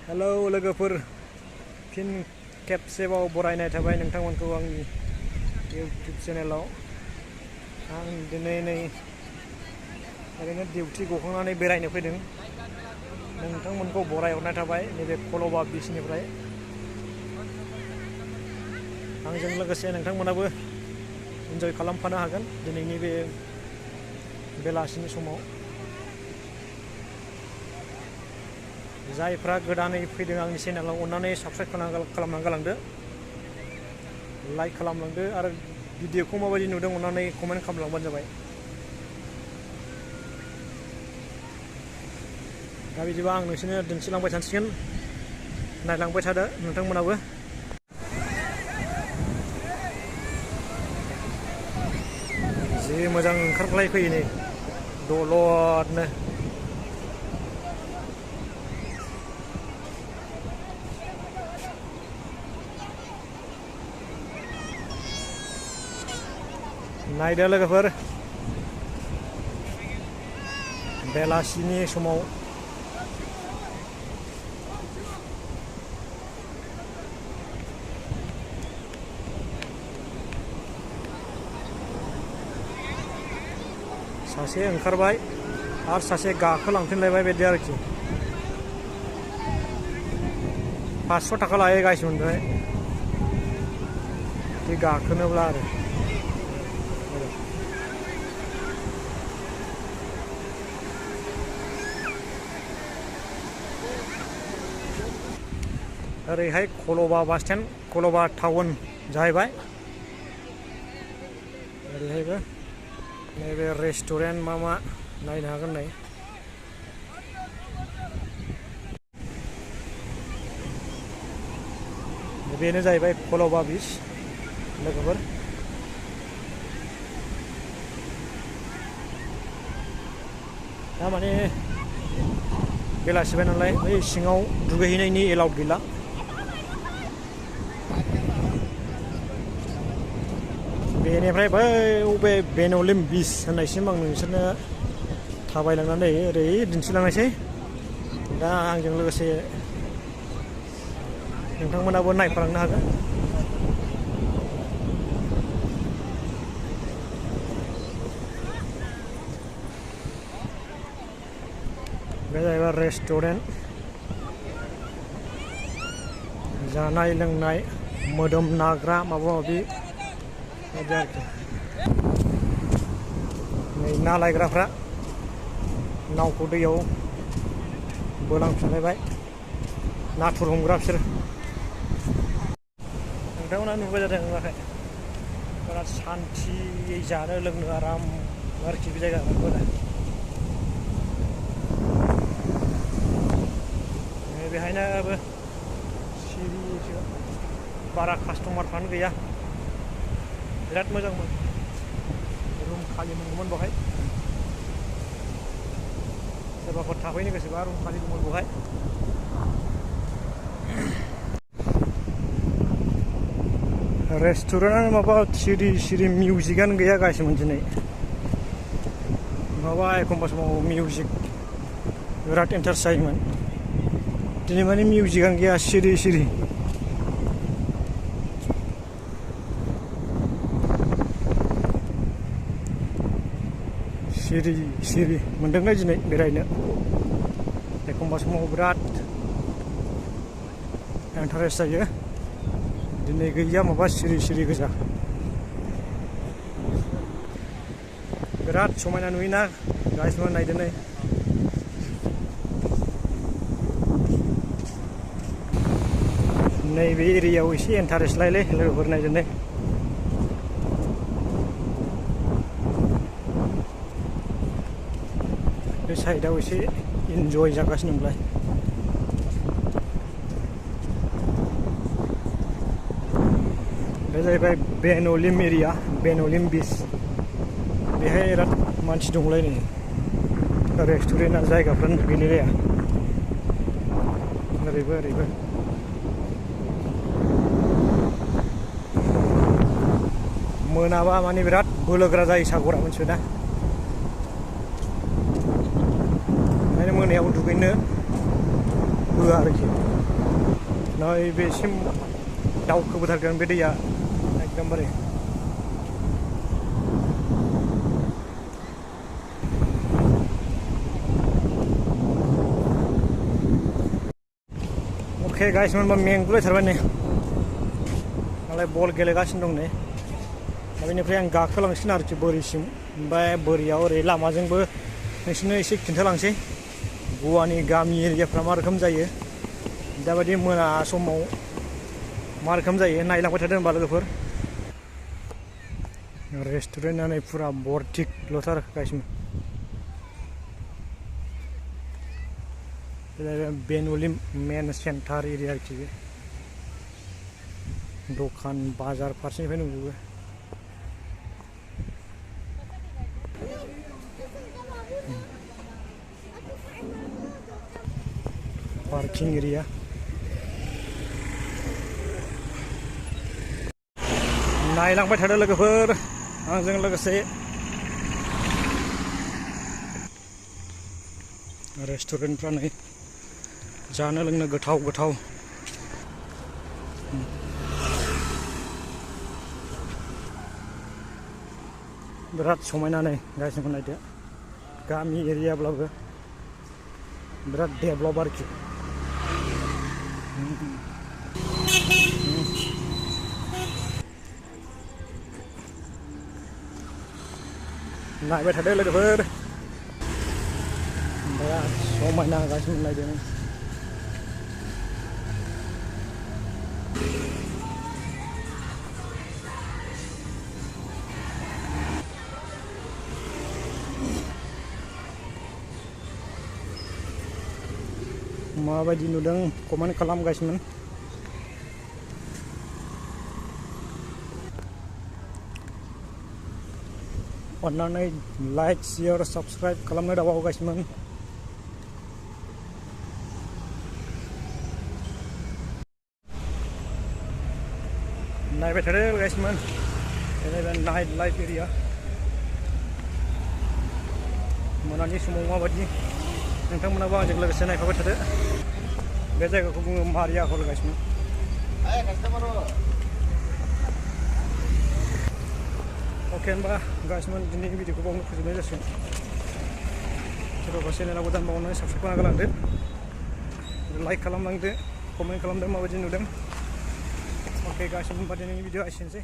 Hello लोगोफोर फिन खेबसेबाव बरायनाय थाबाय नोंथांमोनखौ आंनि इउट्युब चेनेलाव। आं दिनै ओरैनो डिउटि गखांनानै बेरायनो फैदों। नोंथांमोनखौ बरायहरनाय थाबाय नैबे खलबा बिचनिफ्राय। आंजों लोगोसे नोंथांमोनाबो इन्जय खालामफानो हागोन दिनैनि बे बेलासिनि समाव। जायफ्रा गोदानै फैदों आंनि चेनेलाव अन्नानै साबस्क्राइब खालामनानै गालांदो, लाइक खालामलांदो आरो भिडिअखौ माबायदि नुदों अन्नानै कमेन्ट खालामलांबानो जाबाय। दा बिदिबा आं नोंसोरनो दिन्थिलांबाय थासिगोन, नायलांबाय थादो नोंथांमोनाबो। जि मोजां ओंखारख्लायफैयो नै दलदनो। नायदो लोगोफोर, बेलासिनि समाव सासे ओंखारबाय आरो सासे गाखोलांफिनलायबाय बिदि आरोखि। 500 थाखा लायो गाइस मोनबाय बिदि गाखोनोब्ला आरो। ओरैहाय खलबा बास स्टेन्ड, खलबा टाउन जाहैबाय। ओरैहायबो नैबे रेस्टुरेन्ट मा नायनो हागोन नै। बेनो जाहैबाय खलबा बिच लोगोफोर। दा माने बेलासिबाय नालाय बै सिङाव दुगैहैनायनि एलाउड गैला। बेनिफ्राय बै बे बेन'लिम बिच होननायसिम आं नोंसोरनो थाबायलांनानै ओरै दिन्थिलांनोसै। दा आंजों लोगोसे नोंथांमोनाबो नायफालांनो हागोन। बे जाहैबाय रेस्टुरेन्ट, जानाय लोंनाय मोदोम नाग्रा माबा माबि बिदि आरोखि। नै ना लायग्राफ्रा नावखौ दैयाव बोलांफिनलायबाय, नाथुर हमग्रा बिसोर। नोंथांमोना नुबाय जादों नुवाखै? बिराद सान्थियै जानो लोंनो आराम आरोखि बे जायगाफोरा। बेहायनोबो सिरिसो, बारा कास्टमारफ्रानो गैया। बिराद मोजांमोन, रुम खालि मोनगौमोन बेवहाय। सोरबाफोर थाफैनो गोसोबा रुम खालि दंमोन बेवहाय। रेस्टुरेन्ट माबा सिरि मिउजिकआनो गैया गासिमोन दिनै। माबा एखमबा समाव मिउजिक बिराद इन्टारेस्ट जायोमोन, दिनै माने मिउजिकआनो गैया, सिरि। सिरि मोनदोंलाय दिनै बेरायनो। एखमबा समाव बिराद इन्टारेस्ट जायो, दिनै गैया, माबा सिरि गोजा। बिराद समायना नुयोना गाइसमोन, नायदो नै। नैबे एरियायाव एसे इन्टारेस्ट लायलै लोगोफोर, नायदो नै। बे साइडआव एसे इन्जय जागासिनो दंलाय। बे जाहैबाय बेन'लिम एरिया, बेन'लिम बिच। बेहाय बिराद मानसि दंलाय नै। रेस्टुरेन्टआ जायगाफ्रानो गैलायलाया, ओरैबो। मोनाबा माने बिराद बोलोग्रा जायो सागरा, मोनथिबाय ना। ओंखायनो मोनायाव दुगैनो होआ आरोखि। नैबेसिम दावखोबोथारगोन बे दैया एकदमबारे अके गाइस मोनबा मेंगुलायथारबाय नै नालाय बल गेलेगासिनो दं नै दा बेनिफ्राय आं गाखोलांसिगोन आरोखि बोरिसिम ओमफ्राय बोरियाव ओरै लामाजोंबो नोंसोरनो एसे खिन्थालांसै गवानि गामि एरियाफ्रा मा रोखोम जायो दाबायदि मोना समाव मा रोखोम जायो नायलांबाय थादो होनबा लोगोफोर रेस्टुरेन्टआ नै फुरा बरथिकल'थार गाइस बेनुलि मेन सेन्टार एरिया आरोखि बे दखान बाजार फारसेनिफ्राय दंजोबो पार्किं एरिया नायलांबाय थादो लोगोफोर आंजों लोगोसे रेस्टुरेन्टफ्रा नै जानो लोंनो गोथाव गोथाव बिराद समायना नै गाइसखौ नायदो गामि एरियाब्लाबो बिराद डेभलप आरोखि नायबाय थादो लोगोफोर बिराद समायना गाइसखौ नायदो माबायदि नुदों कमेन्ट खालामगासिनो अन्नानै लाइक शेयार साबस्क्राइब खालामनो दाबावगासिनो नायबाय थादो गाइसमोन नाइट लाइफ एरिया मोनानि समाव माबायदि नोंथांमोनाबो आंजों लोगोसे नायफाबाय थादो बे जायगाखौ बुङो मारिया हल गाइसमोन अके होनबा गाइसमोन दिनैनि भिडिअखौ बावनो फोजोबनाय जासिगोन सोरबा चेनेलाव गोदान बावनानै साबस्क्राइब खालामना गालांदो लाइक खालामलांदो कमेन्ट खालामदो माबायदि नुदों अके गाइसमोन होनबा दिनैनि भिडिअ एसेनोसै